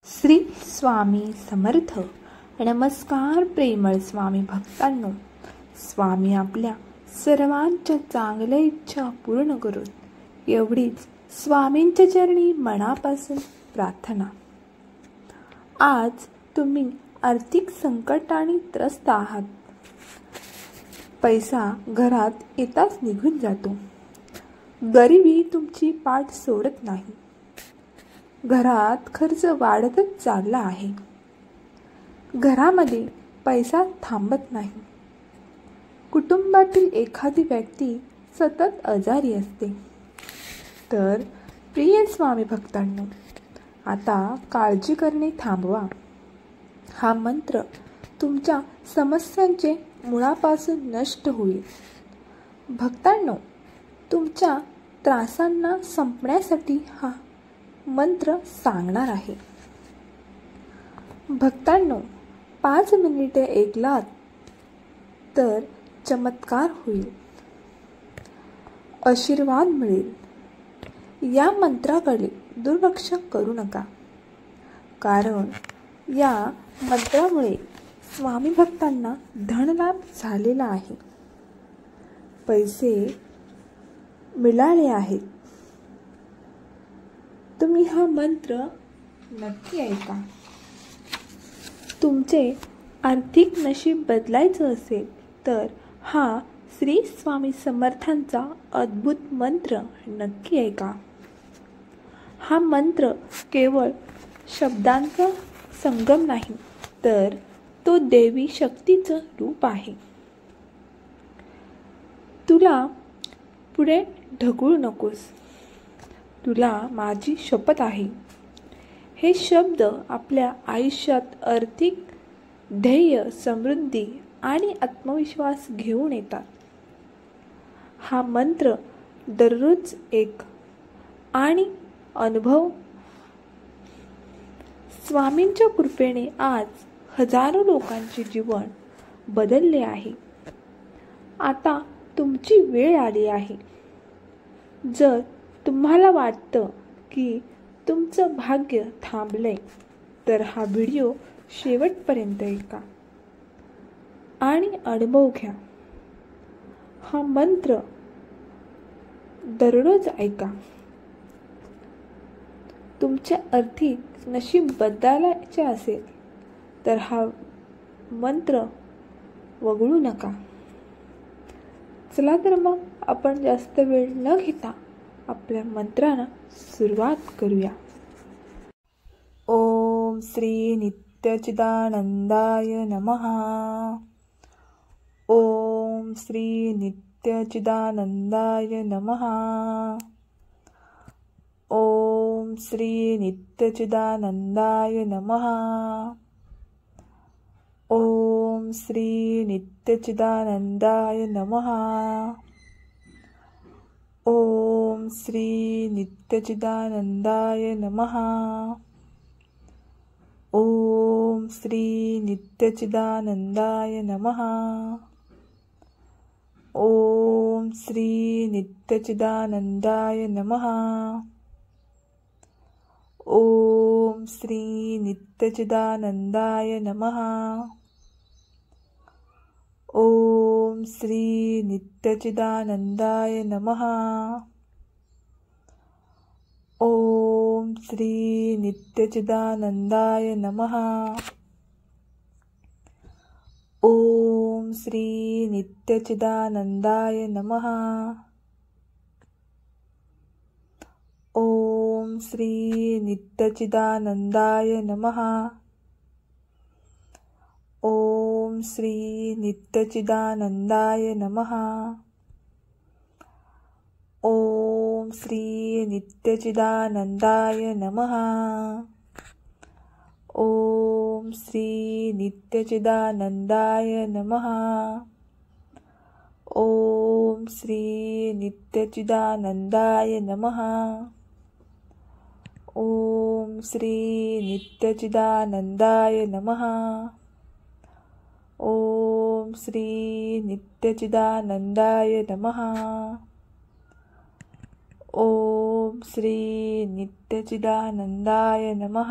श्री स्वामी समर्थ. नमस्कार प्रेमळ स्वामी भक्तांनो. स्वामी आपल्या सर्वांच्या चांगल्या इच्छा पूर्ण करून एवढीच स्वामींच्या चरणी मनापासून प्रार्थना. आज तुम्ही आर्थिक संकटाने त्रस्त आहात. पैसा घरात येताच निघून जातो. गरिबी तुमची पाठ सोडत नाही. घरात खर्च वाढतच चालला आहे. घरामध्ये पैसा थांबत नाही. कुटुंबातील एखादी व्यक्ती सतत आजारी असते. तर प्रिय स्वामी भक्तांनो, आता काळजी करणे थांबवा. हा मंत्र तुमच्या समस्यांचे मुळापासून नष्ट होईल. भक्तांनो, तुमच्या त्रासांना संपण्यासाठी हा मंत्र सांगणार आहे. भक्तांनो, 5 मिनिटे ऐकलात तर चमत्कार होईल, आशीर्वाद मिळेल. या मंत्राकडे दुर्लक्ष करू नका, कारण या मंत्रामुळे स्वामी भक्तांना धनलाभ झालेला आहे. पैसे मिळाले आहेत. तुम्ही हा मंत्र नक्की ऐका. तुमचे आर्थिक नशीब बदलायचं असेल तर हा श्री स्वामी समर्थांचा अद्भुत मंत्र नक्की ऐका. हा मंत्र केवळ शब्दांचा संगम नाही, तर तो देवी शक्तीचं रूप आहे. तुला पुढे ढकलू नकोस. तुला माझी शपथ आहे. हे शब्द आपल्या आयुष्यात आर्थिक ध्येय, समृद्धी आणि आत्मविश्वास घेऊन येतात. हा मंत्र दररोज एक आणि अनुभव. स्वामींच्या कृपेने आज हजारो लोकांचे जीवन बदलले आहे. आता तुमची वेळ आली आहे. जर तुम्हाला वाटतं की तुमचं भाग्य थांबलंय, तर हा व्हिडिओ शेवटपर्यंत ऐका आणि अनुभव घ्या. हा मंत्र दररोज ऐका. तुमचे आर्थिक नशीब बदलायचे असेल तर हा मंत्र वगळू नका. चला तर मग आपण जास्त वेळ न घेता आपल्या मंत्राला सुरुवात करूया. ओम श्री नित्यचिदानंदाय नमः. ओम श्री नित्यचिदानंदाय नमः. ओम श्री नित्यचिदानंदाय नमः. ओम श्री नित्यचिदानंदाय नमः. ओम श्री नित्यचिदानंदाय नमः. ओम श्री नित्यचिदानंदाय नमः. ओम श्री नित्यचिदानंदाय नमः. ओम श्री नित्यचिदानंदाय नमः. ओम श्री नित्यचिदानंदाय नमः. ओम श्री नित्यचिदानंदाय नमः. ओम श्री नित्यचिदानंदाय नमः. ओम श्री नित्यचिदानंदाय नमः. ओम श्री नित्यचिदानंदाय नमः. ओम श्री नित्यचिदानंदाय नमः. ओम श्री नित्यचिदानंदाय नमः. ओम श्री नित्यचिदानंदाय नमः. ओम श्री नित्यचिदानंदाय नमः. ओम श्री नित्यचिदानंदाय नमः. ओम श्री नित्यचिदानंदाय नमः.